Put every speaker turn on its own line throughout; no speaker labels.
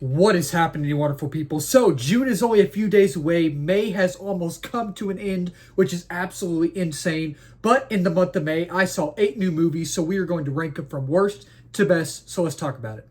What is happening, you wonderful people? So, June is only a few days away. May has almost come to an end, which is absolutely insane. But in the month of May, I saw 8 new movies, so we are going to rank them from worst to best. So let's talk about it.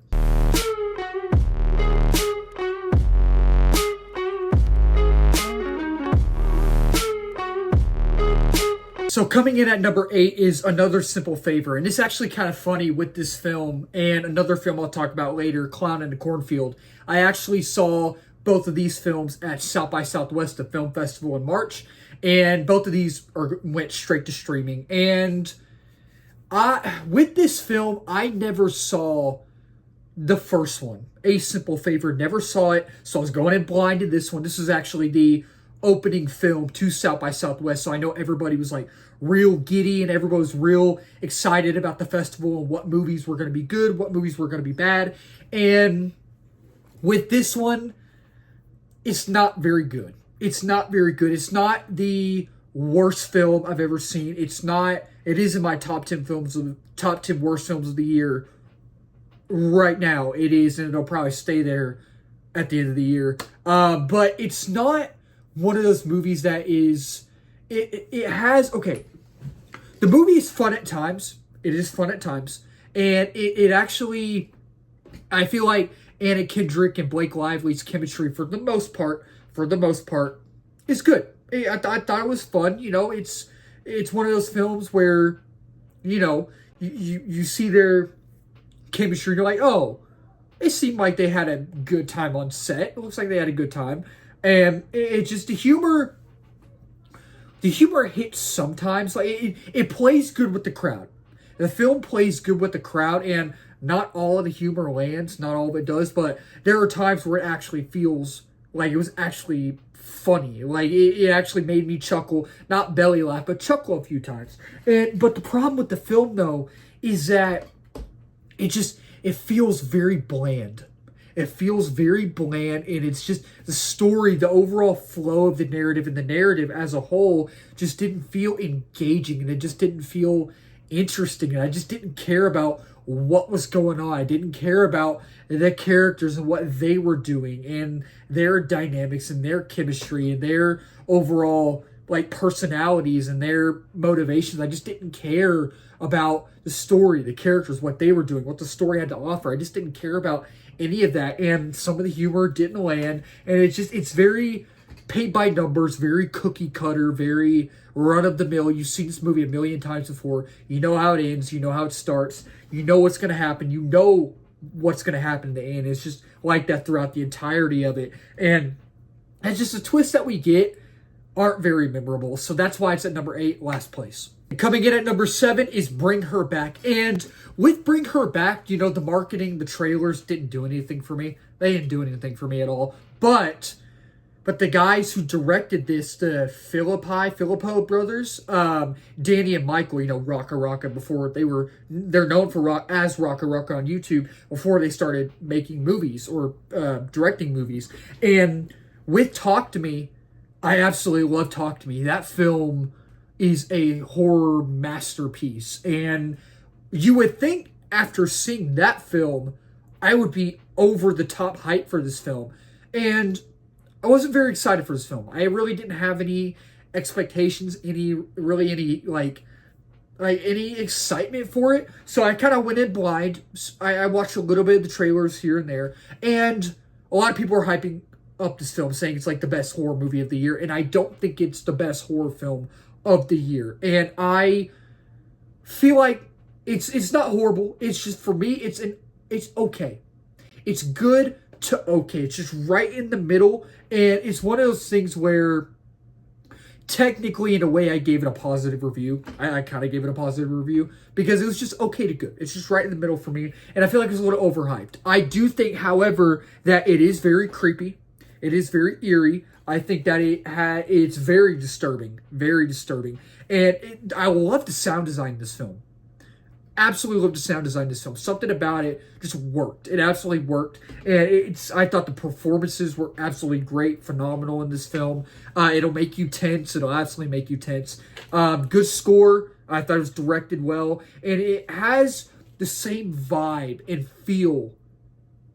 So coming in at number 8 is Another Simple Favor. And it's actually kind of funny with this film and another film I'll talk about later, Clown in the Cornfield. I actually saw both of these films at South by Southwest, the film festival in March. And both of these went straight to streaming. And with this film, I never saw the first one, A Simple Favor. Never saw it. So I was going in blind to this one. This is actually the opening film to South by Southwest, so I know everybody was like real giddy and everybody was real excited about the festival and what movies were going to be good, what movies were going to be bad. And with this one, it's not very good. It's not very good. It's not the worst film I've ever seen. It is in my top 10 worst films of the year right now. It is, and it'll probably stay there at the end of the year. But it's not one of those movies that is, it has, okay, the movie is fun at times. It is fun at times. And it actually, I feel like Anna Kendrick and Blake Lively's chemistry for the most part, is good. I thought it was fun. You know, it's one of those films where, you know, you see their chemistry, you're like, oh, it seemed like they had a good time on set. It looks like they had a good time. And it's just the humor hits sometimes. Like it plays good with the crowd. The film plays good with the crowd, and not all of the humor lands, not all of it does, but there are times where it actually feels like it was actually funny. Like it actually made me chuckle, not belly laugh, but chuckle a few times. But the problem with the film though is that it feels very bland. It feels very bland, and it's just the story, the overall flow of the narrative, and the narrative as a whole just didn't feel engaging, and it just didn't feel interesting, and I just didn't care about what was going on. I didn't care about the characters and what they were doing, and their dynamics, and their chemistry, and their overall like personalities, and their motivations. I just didn't care about the story, the characters, what they were doing, what the story had to offer. I just didn't care about any of that, and some of the humor didn't land, and it's very paint by numbers, very cookie cutter, very run of the mill. You've seen this movie a million times before. You know how it ends, you know how it starts, you know what's going to happen, you know what's going to happen in the end. It's just like that throughout the entirety of it, and it's just a twist that we get aren't very memorable, so that's why it's at number 8, last place. Coming in at number 7 is Bring Her Back. And with Bring Her Back, you know, the marketing, the trailers didn't do anything for me. They didn't do anything for me at all. But the guys who directed this, the Filippo brothers, Danny and Michael, you know, Rocka Rocka, before they're known for as Rocka Rocka on YouTube before they started making movies or directing movies. And with Talk to Me, I absolutely love Talk to Me. That film is a horror masterpiece, and you would think after seeing that film I would be over the top hype for this film, and I wasn't very excited for this film. I really didn't have any expectations, any excitement for it, so I kind of went in blind. I watched a little bit of the trailers here and there, and a lot of people are hyping up this film, saying it's like the best horror movie of the year, and I don't think it's the best horror film of the year. And I feel like it's not horrible. It's just, for me, it's okay. It's good to okay. It's just right in the middle, and it's one of those things where technically, in a way, I gave it a positive review. I kind of gave it a positive review because it was just okay to good. It's just right in the middle for me, and I feel like it's a little overhyped. I do think, however, that it is very creepy. It is very eerie. I think that it's very disturbing, and I love the sound design in this film. Absolutely love the sound design in this film. Something about it just worked. It absolutely worked, and I thought the performances were absolutely great, phenomenal in this film. It'll make you tense. It'll absolutely make you tense. Good score. I thought it was directed well, and it has the same vibe and feel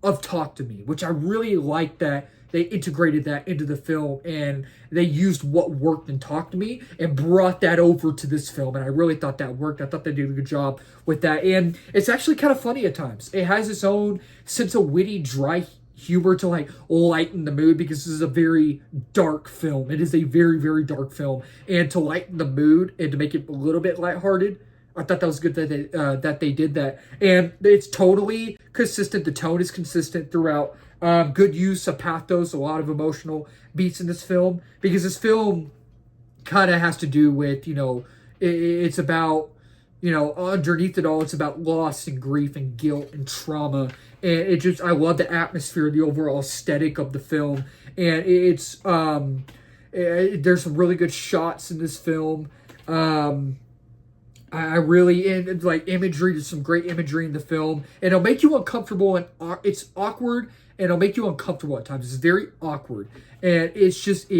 of Talk to Me, which I really like that they integrated that into the film and they used what worked in Talk to Me and brought that over to this film. And I really thought that worked. I thought they did a good job with that. And it's actually kind of funny at times. It has its own sense of witty, dry humor to like lighten the mood because this is a very dark film. It is a very, very dark film. And to lighten the mood and to make it a little bit lighthearted, I thought that was good that they did that. And it's totally consistent. The tone is consistent throughout. Good use of pathos, a lot of emotional beats in this film. Because this film kind of has to do with, it's about, underneath it all, it's about loss and grief and guilt and trauma. And I love the atmosphere, the overall aesthetic of the film. And it's, there's some really good shots in this film. I really, and like imagery, there's some great imagery in the film. And it'll make you uncomfortable, and it's awkward, and it'll make you uncomfortable at times. It's very awkward. And it's just,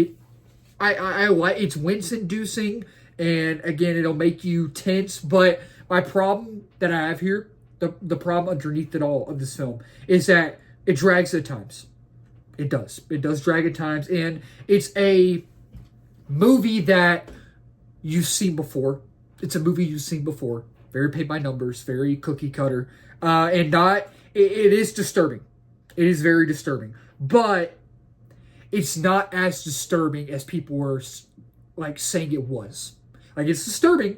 I like, it's wince-inducing, and again, it'll make you tense. But my problem that I have here, the problem underneath it all of this film, is that it drags at times. It does. It does drag at times, and it's a movie that you've seen before. It's a movie you've seen before. Very paid by numbers, very cookie cutter, and it is disturbing. It is very disturbing, but it's not as disturbing as people were like saying it was. Like, it's disturbing,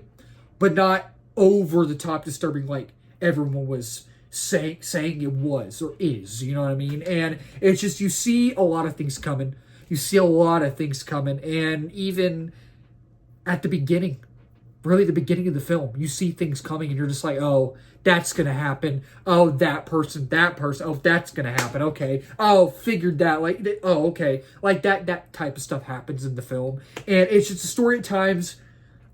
but not over the top disturbing like everyone was saying it was or is. You know what I mean? And it's just, you see a lot of things coming. You see a lot of things coming, and even at the beginning. Really, the beginning of the film, you see things coming and you're just like, oh, that's going to happen. Oh, that person. Oh, that's going to happen. Okay. Oh, figured that. Like, oh, okay. Like that type of stuff happens in the film. And it's just, the story at times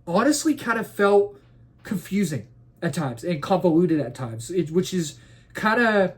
honestly kind of felt confusing at times and convoluted at times, which is kind of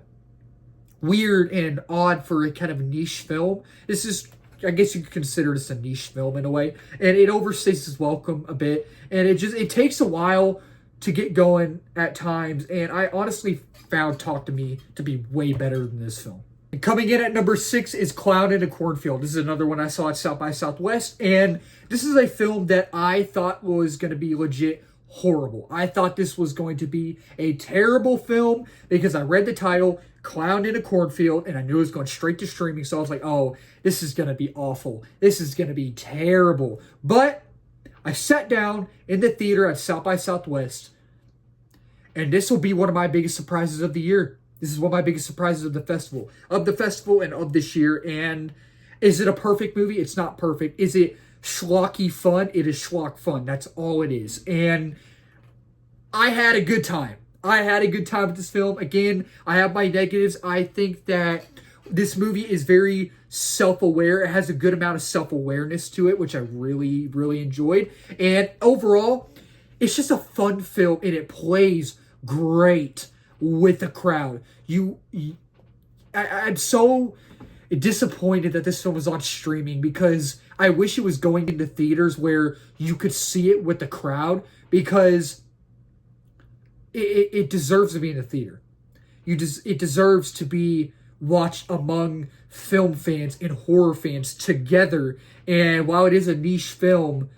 weird and odd for a kind of niche film. This is, I guess you could consider this a niche film in a way, and it overstays its welcome a bit, and it takes a while to get going at times, and I honestly found Talk to Me to be way better than this film. And coming in at number 6 is Clown in a Cornfield. This is another one I saw at South by Southwest, and this is a film that I thought was going to be legit horrible. I thought this was going to be a terrible film because I read the title, Clown in a Cornfield, and I knew it was going straight to streaming, so I was like, oh, this is going to be awful. This is going to be terrible. But I sat down in the theater at South by Southwest, and this will be one of my biggest surprises of the year. This is one of my biggest surprises of the festival and of this year. And is it a perfect movie? It's not perfect. Is it schlocky fun? It is schlock fun. That's all it is. And I had a good time. I had a good time with this film. Again, I have my negatives. I think that this movie is very self-aware. It has a good amount of self-awareness to it, which I really, really enjoyed. And overall, it's just a fun film, and it plays great with the crowd. I'm so disappointed that this film was on streaming because I wish it was going into theaters where you could see it with the crowd, because it deserves to be in the theater. It deserves to be watched among film fans and horror fans together. And while it is a niche film,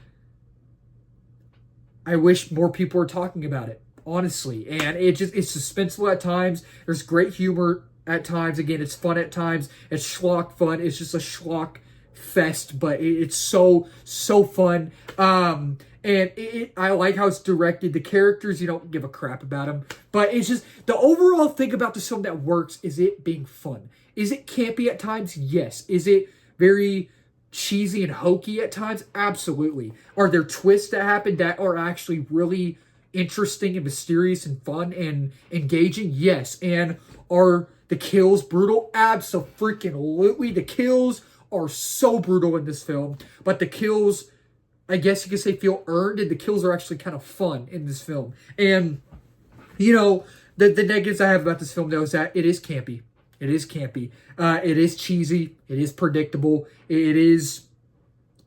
I wish more people were talking about it, honestly. And it's suspenseful at times. There's great humor at times. Again, it's fun at times. It's schlock fun. It's just a schlock fest, but it's so fun. And I like how it's directed. The characters, you don't give a crap about them. But it's just, the overall thing about this film that works is it being fun. Is it campy at times? Yes. Is it very cheesy and hokey at times? Absolutely. Are there twists that happen that are actually really interesting and mysterious and fun and engaging? Yes. And are the kills brutal? Abso-freaking-lutely. The kills are so brutal in this film. But the kills, I guess you could say, feel earned, and the kills are actually kind of fun in this film. And, the negatives I have about this film, though, is that it is campy. It is campy. It is cheesy. It is predictable. It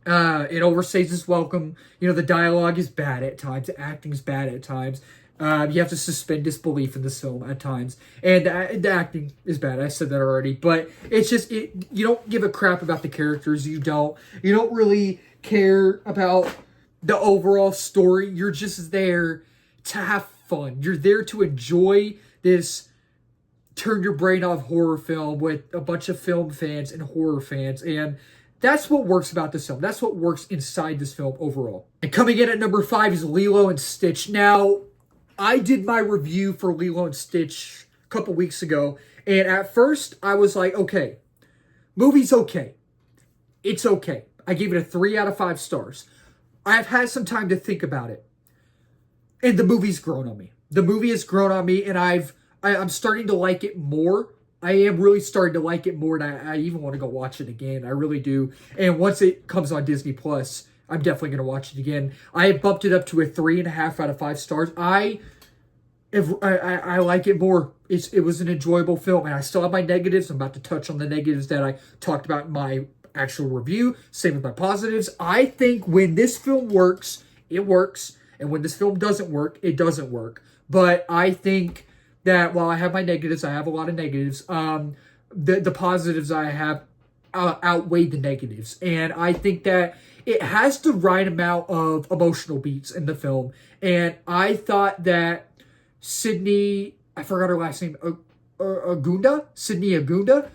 overstays its welcome. The dialogue is bad at times. The acting is bad at times. You have to suspend disbelief in this film at times, and the acting is bad. I said that already, but it's just you don't give a crap about the characters. You don't really care about the overall story. You're just there to have fun. You're there to enjoy this turn your brain off horror film with a bunch of film fans and horror fans, and that's what works about this film. That's what works inside this film overall. And coming in at number 5 is Lilo and Stitch. Now, I did my review for Lilo and Stitch a couple weeks ago, and at first I was like, okay, movie's okay. It's okay. I gave it a 3 out of 5 stars. I've had some time to think about it, and the movie's grown on me. The movie has grown on me, and I'm starting to like it more. I am really starting to like it more, and I even want to go watch it again. I really do. And once it comes on Disney Plus, I'm definitely going to watch it again. I bumped it up to a 3.5 out of 5 stars. I like it more. It was an enjoyable film, and I still have my negatives. I'm about to touch on the negatives that I talked about in my actual review. Same with my positives. I think when this film works, it works, and when this film doesn't work, it doesn't work. But I think that while I have my negatives, I have a lot of negatives, the positives I have outweigh the negatives. And I think that it has the right amount of emotional beats in the film. And I thought that Sydney, I forgot her last name, Sydney Agunda.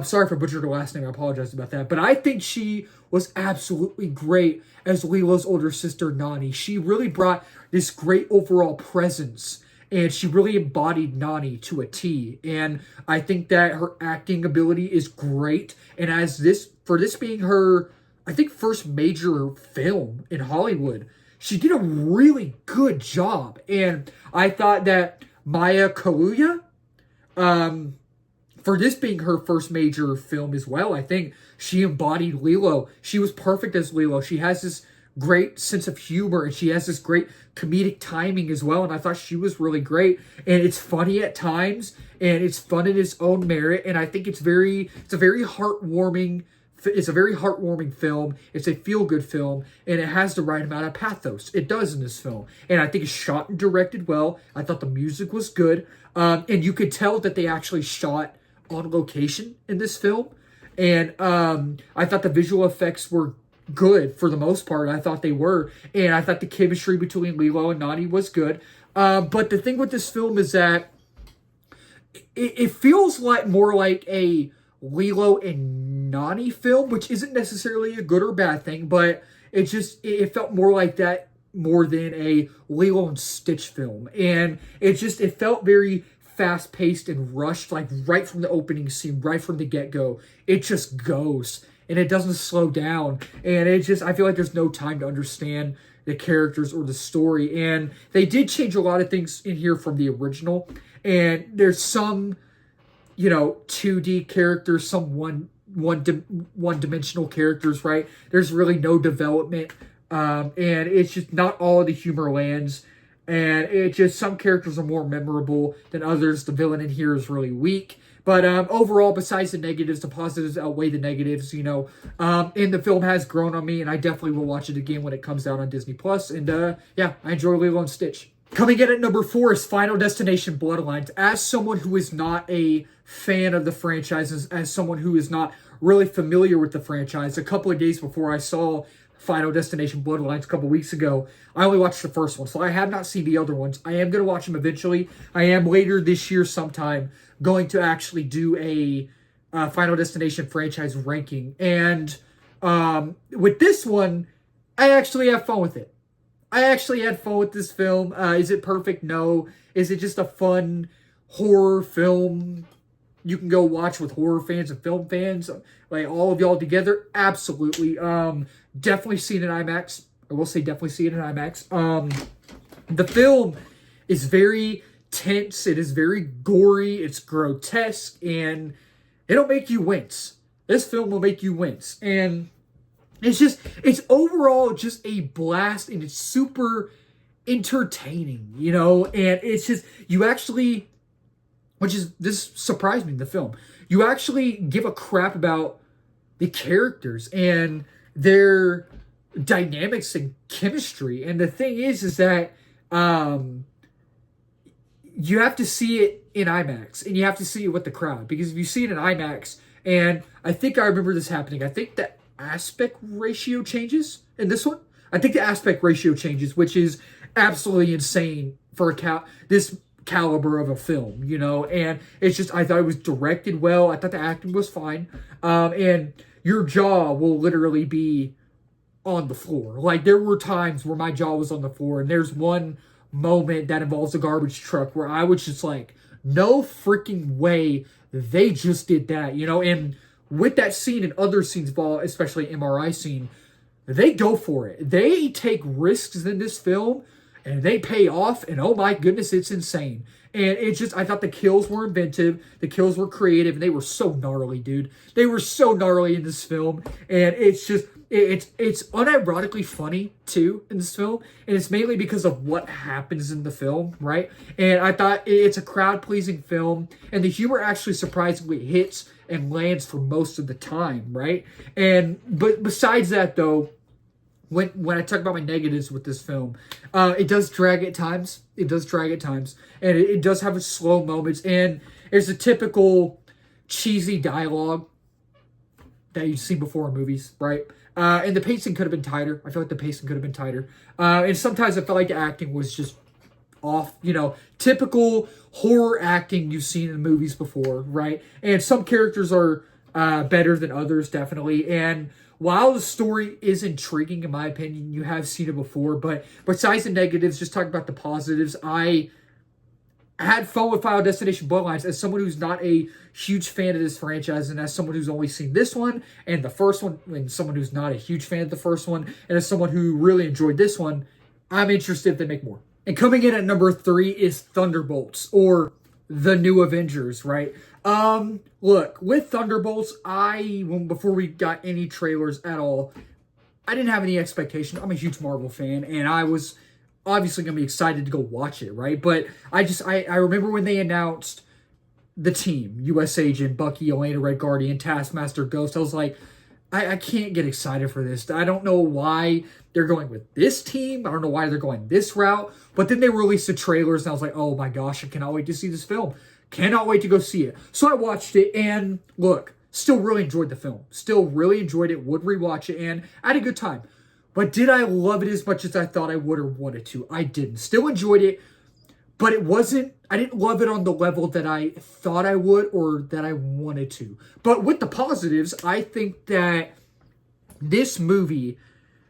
Sorry if I butchered her last name. I apologize about that. But I think she was absolutely great as Lilo's older sister, Nani. She really brought this great overall presence, and she really embodied Nani to a T. And I think that her acting ability is great. And for this being her, I think, first major film in Hollywood, she did a really good job. And I thought that Maya Kaluuya, for this being her first major film as well, I think she embodied Lilo. She was perfect as Lilo. She has this great sense of humor, and she has this great comedic timing as well, and I thought she was really great. And it's funny at times, and it's fun in its own merit, and I think it's a very heartwarming film. It's a feel-good film, and it has the right amount of pathos. It does in this film, and I think it's shot and directed well. I thought the music was good, and you could tell that they actually shot on location in this film, and I thought the visual effects were good for the most part. I thought they were, and I thought the chemistry between Lilo and Nani was good. But the thing with this film is that it feels more like a Lilo and Nani film, which isn't necessarily a good or bad thing, but it felt more like that more than a Lilo and Stitch film. And it felt very fast-paced and rushed, like right from the opening scene, right from the get-go. It just goes, and it doesn't slow down, and I feel like there's no time to understand the characters or the story. And they did change a lot of things in here from the original, and there's some 2D characters, some one-dimensional characters, right? There's really no development, and it's just not all of the humor lands, and some characters are more memorable than others. The villain in here is really weak. But overall, besides the negatives, the positives outweigh the negatives, and the film has grown on me, and I definitely will watch it again when it comes out on Disney Plus. And I enjoy Lilo and Stitch. Coming in at number 4 is Final Destination Bloodlines. As someone who is not a fan of the franchises, as someone who is not really familiar with the franchise, a couple of days before I saw Final Destination Bloodlines a couple weeks ago, I only watched the first one, so I have not seen the other ones. I am going to watch them eventually. I am later this year sometime going to actually do a Final Destination franchise ranking. And with this one, I actually have fun with it. I actually had fun with this film. Is it perfect? No. Is it just a fun horror film you can go watch with horror fans and film fans, like all of y'all together? Absolutely. Definitely see it in IMAX. I will say definitely see it in IMAX. The film is very tense. It is very gory. It's grotesque, and it'll make you wince. This film will make you wince. And it's overall just a blast, and it's super entertaining, and it's just, this surprised me in the film. You actually give a crap about the characters and their dynamics and chemistry. And the thing is that you have to see it in IMAX, and you have to see it with the crowd, because if you see it in IMAX, and I think I remember this happening, I think the aspect ratio changes in this one. I think the aspect ratio changes, which is absolutely insane for this caliber of a film, you know. And it's just, I thought it was directed well. I thought the acting was fine, and your jaw will literally be on the floor. Like, there were times where my jaw was on the floor, and there's one moment that involves a garbage truck where I was just like, no freaking way they just did that, you know. And with that scene and other scenes, especially MRI scene, they go for it. They take risks in this film, and they pay off, and oh my goodness, it's insane. And it's just, I thought the kills were inventive, the kills were creative, and they were so gnarly, dude. They were so gnarly in this film, and it's just, it's unironically funny, too, in this film, and it's mainly because of what happens in the film, right? And I thought it's a crowd-pleasing film, and the humor actually surprisingly hits and lands for most of the time, right? But besides that, though, when I talk about my negatives with this film, it does drag at times. It does drag at times. And it does have its slow moments. And there's a typical cheesy dialogue that you've seen before in movies, right? And the pacing could have been tighter. I feel like the pacing could have been tighter. And sometimes I felt like the acting was just off, you know, typical horror acting you've seen in movies before, right? And some characters are better than others, definitely. And while the story is intriguing, in my opinion, you have seen it before, but besides the negatives, just talking about the positives, I had fun with Final Destination Bloodlines as someone who's not a huge fan of this franchise, and as someone who's only seen this one and the first one, and someone who's not a huge fan of the first one, and as someone who really enjoyed this one, I'm interested if they make more. And coming in at number 3 is Thunderbolts, or The New Avengers, right? Look, with Thunderbolts, before we got any trailers at all, I didn't have any expectation. I'm a huge Marvel fan, and I was obviously going to be excited to go watch it, right? But I remember when they announced the team, U.S. Agent, Bucky, Elena, Red Guardian, Taskmaster, Ghost, I was like, I can't get excited for this. I don't know why they're going with this team. I don't know why they're going this route. But then they released the trailers, and I was like, oh my gosh, I cannot wait to see this film. Cannot wait to go see it. So I watched it, and look, still really enjoyed the film. Still really enjoyed it, would rewatch it, and I had a good time. But did I love it as much as I thought I would or wanted to? I didn't. Still enjoyed it, but I didn't love it on the level that I thought I would or that I wanted to. But with the positives, I think that this movie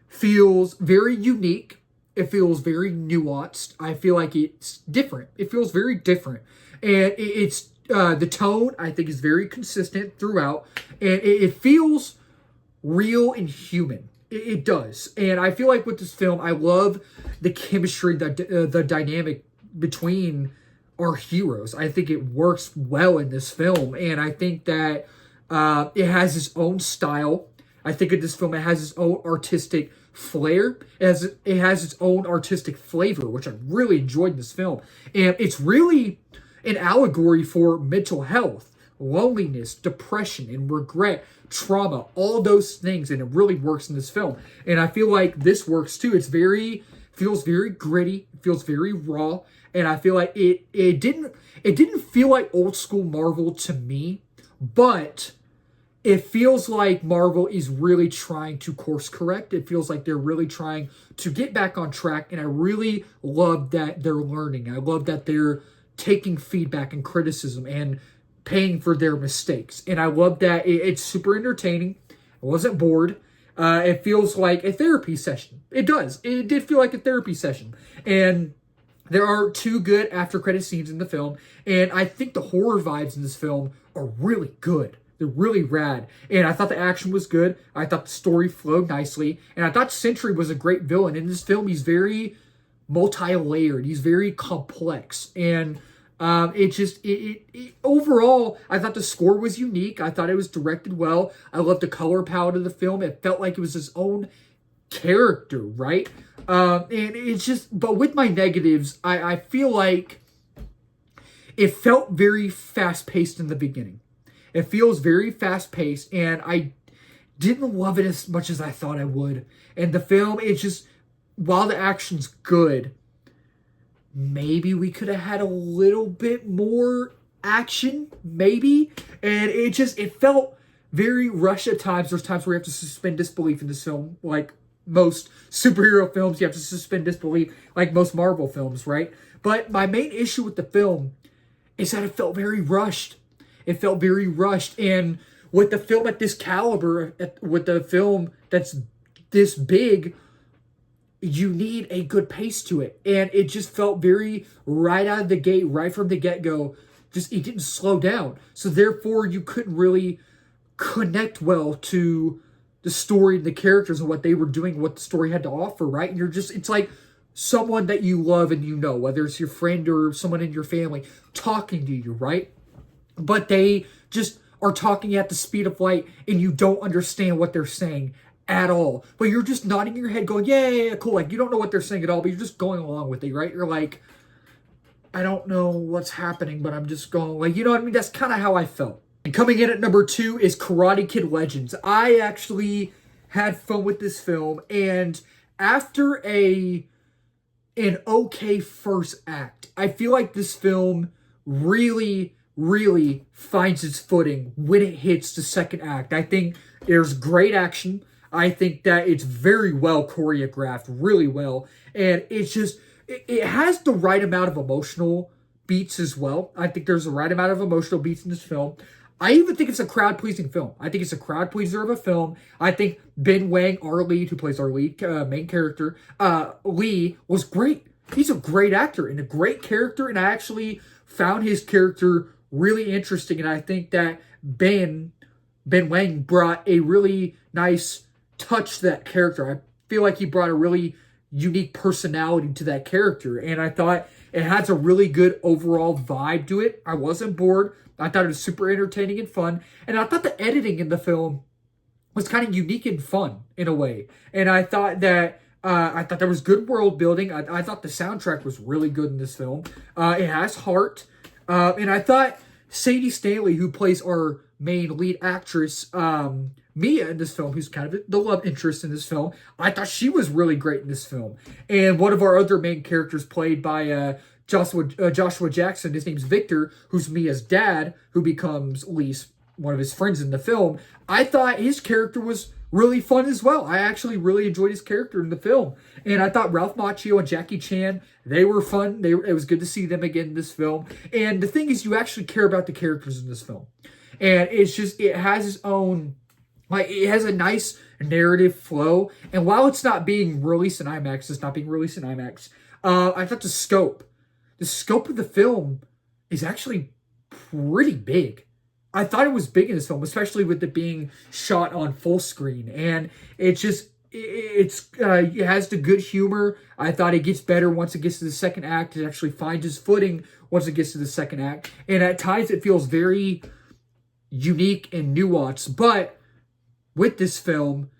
feels very unique. It feels very nuanced. I feel like it's different. It feels very different. And it's the tone, I think, is very consistent throughout. And it feels real and human. It does. And I feel like with this film, I love the chemistry, the dynamic between our heroes. I think it works well in this film. And I think that it has its own style. I think in this film, it has its own artistic flair. It has its own artistic flavor, which I really enjoyed in this film. And it's really an allegory for mental health, loneliness, depression, and regret, trauma, all those things, and it really works in this film. And I feel like this works too. Feels very gritty, it feels very raw, and I feel like it didn't feel like old school Marvel to me, but it feels like Marvel is really trying to course correct. It feels like they're really trying to get back on track, and I really love that they're learning. I love that they're taking feedback and criticism and paying for their mistakes. And I love that it's super entertaining. I wasn't bored. It feels like a therapy session. It does. It did feel like a therapy session. And there are 2 good after credit scenes in the film. And I think the horror vibes in this film are really good. They're really rad. And I thought the action was good. I thought the story flowed nicely. And I thought Sentry was a great villain. In this film, he's very multi-layered. He's very complex. And overall, I thought the score was unique. I thought it was directed well. I loved the color palette of the film. It felt like it was his own character, right? And it's just, but with my negatives, I feel like it felt very fast-paced in the beginning. It feels very fast-paced, and I didn't love it as much as I thought I would. And the film, it's just, while the action's good, maybe we could have had a little bit more action, maybe. And it felt very rushed at times. There's times where you have to suspend disbelief in this film, like most superhero films. You have to suspend disbelief, like most Marvel films, right? But my main issue with the film is that it felt very rushed. It felt very rushed. And with the film at this caliber, with the film that's this big, you need a good pace to it. And it just felt very right out of the gate, right from the get-go. Just, it didn't slow down. So therefore, you couldn't really connect well to the story and the characters and what they were doing, what the story had to offer, right? And it's like someone that you love and you know, whether it's your friend or someone in your family, talking to you, right? But they just are talking at the speed of light and you don't understand what they're saying at all. But you're just nodding your head going, yeah, cool. Like, you don't know what they're saying at all, but you're just going along with it, right? You're like, I don't know what's happening, but I'm just going, like, you know what I mean? That's kind of how I felt. And coming in at number 2 is Karate Kid Legends. I actually had fun with this film, and after an okay first act, I feel like this film really finds its footing when it hits the second act. I think there's great action. I think that it's very well choreographed, really well. And it's just, it has the right amount of emotional beats as well. I think there's the right amount of emotional beats in this film. I even think it's a crowd-pleasing film. I think it's a crowd-pleaser of a film. I think Ben Wang, our lead, who plays our lead main character, Lee, was great. He's a great actor and a great character, and I actually found his character really interesting, and I think that Ben Wang brought a really nice touch to that character. I feel like he brought a really unique personality to that character, and I thought it has a really good overall vibe to it. I wasn't bored. I thought it was super entertaining and fun, and I thought the editing in the film was kind of unique and fun in a way, and I thought that there was good world building. I thought the soundtrack was really good in this film. It has heart. And I thought Sadie Stanley, who plays our main lead actress, Mia, in this film, who's kind of the love interest in this film, I thought she was really great in this film. And one of our other main characters, played by Joshua Jackson, his name's Victor, who's Mia's dad, who becomes Lee's one of his friends in the film. I thought his character was really fun as well. I actually really enjoyed his character in the film. And I thought Ralph Macchio and Jackie Chan, they were fun. It was good to see them again in this film. And the thing is, you actually care about the characters in this film. And it's just, it has its own, like, it has a nice narrative flow. And while it's not being released in IMAX, I thought the scope of the film is actually pretty big. I thought it was big in this film, especially with it being shot on full screen. And it has the good humor. I thought it gets better once it gets to the second act. It actually finds its footing once it gets to the second act. And at times it feels very unique and nuanced. But with this film,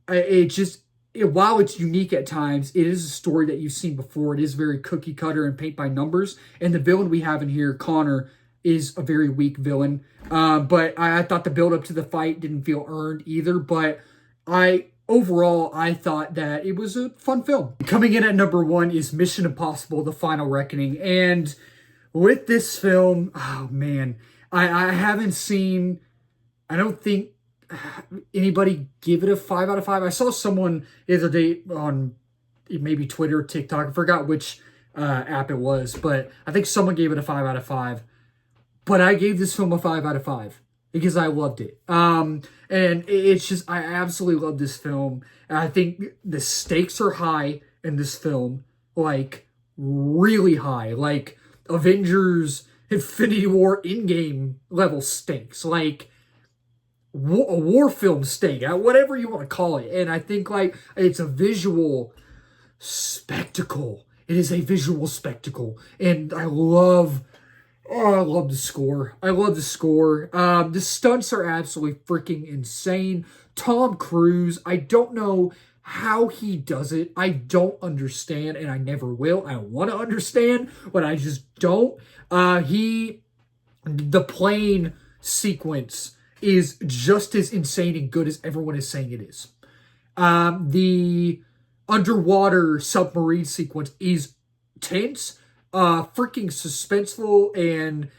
while it's unique at times, it is a story that you've seen before. It is very cookie cutter and paint by numbers. And the villain we have in here, Connor, is a very weak villain. But I thought the build up to the fight didn't feel earned either. But overall, I thought that it was a fun film. Coming in at number 1 is Mission Impossible: The Final Reckoning. And with this film, oh man, I haven't seen, I don't think anybody give it a 5 out of 5. I saw someone the other day on maybe Twitter, TikTok, I forgot which app it was, but I think someone gave it a 5 out of 5. But I gave this film a 5 out of 5 because I loved it. And it's just, I absolutely love this film. And I think the stakes are high in this film, like really high, like Avengers Infinity War Endgame level stakes, like a war film stake, whatever you want to call it. And I think like it's a visual spectacle. It is a visual spectacle. And I love the score. I love the score. The stunts are absolutely freaking insane. Tom Cruise, I don't know how he does it. I don't understand, and I never will. I want to understand, but I just don't. The plane sequence is just as insane and good as everyone is saying it is. The underwater submarine sequence is tense, freaking suspenseful, and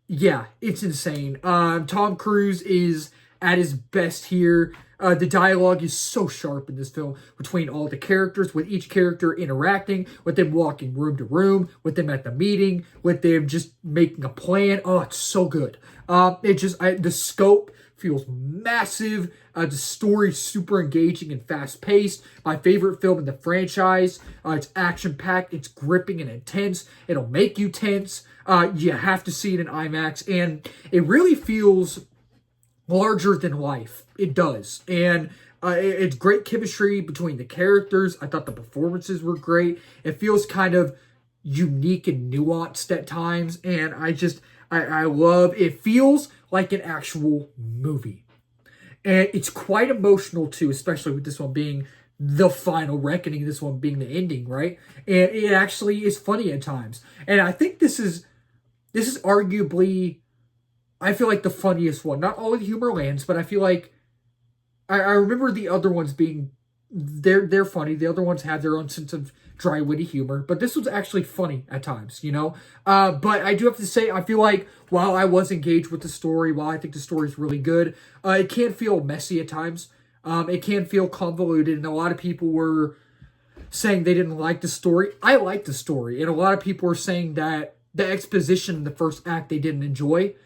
yeah, it's insane. Tom Cruise is at his best here. The dialogue is so sharp in this film between all the characters, with each character interacting, with them walking room to room, with them at the meeting, with them just making a plan. Oh, it's so good. The scope feels massive. The story's super engaging and fast-paced. My favorite film in the franchise. It's action-packed. It's gripping and intense. It'll make you tense. You have to see it in IMAX, and it really feels larger than life. It does. And it's great chemistry between the characters. I thought the performances were great. It feels kind of unique and nuanced at times, and I love it. Feels like an actual movie. And it's quite emotional too, especially with this one being the final reckoning, this one being the ending, right? And it actually is funny at times. And I think this is arguably, I feel like, the funniest one. Not all of the humor lands, but I feel like I remember the other ones being, they're funny. The other ones had their own sense of dry, witty humor, but this was actually funny at times, you know? But I do have to say, I feel like while I was engaged with the story, while I think the story is really good, it can feel messy at times. It can feel convoluted, and a lot of people were saying they didn't like the story. I liked the story, and a lot of people were saying that the exposition in the first act they didn't enjoy.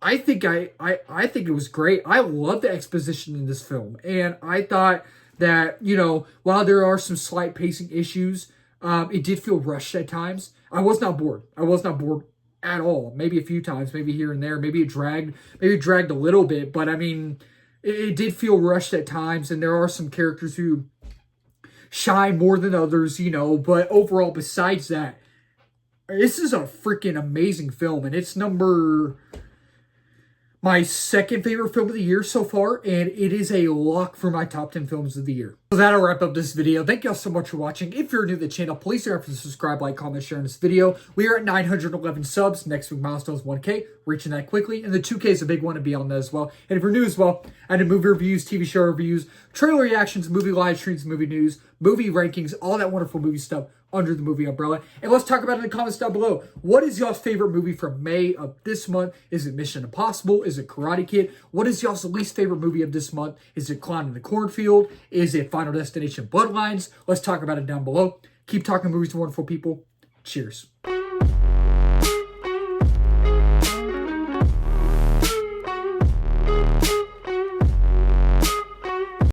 I think I think it was great. I love the exposition in this film, and I thought that, you know, while there are some slight pacing issues, it did feel rushed at times. I was not bored. I was not bored at all. Maybe a few times, maybe here and there. Maybe it dragged a little bit, but I mean, it did feel rushed at times, and there are some characters who shine more than others, you know, but overall, besides that, this is a freaking amazing film, and it's my second favorite film of the year so far, and it is a lock for my top 10 films of the year. So that'll wrap up this video. Thank y'all so much for watching. If you're new to the channel, please don't forget to subscribe, like, comment, share in this video. We are at 911 subs. Next week milestone is 1K, reaching that quickly, and the 2K is a big one to be on that as well. And if you're new as well, I do movie reviews, TV show reviews, trailer reactions, movie live streams, movie news, movie rankings, all that wonderful movie stuff under the movie umbrella. And let's talk about it in the comments down below. What is y'all's favorite movie from May of this month? Is it Mission Impossible? Is it Karate Kid? What is y'all's least favorite movie of this month? Is it Clown in the Cornfield? Is it Final Destination Bloodlines? Let's talk about it down below. Keep talking movies to wonderful people. Cheers.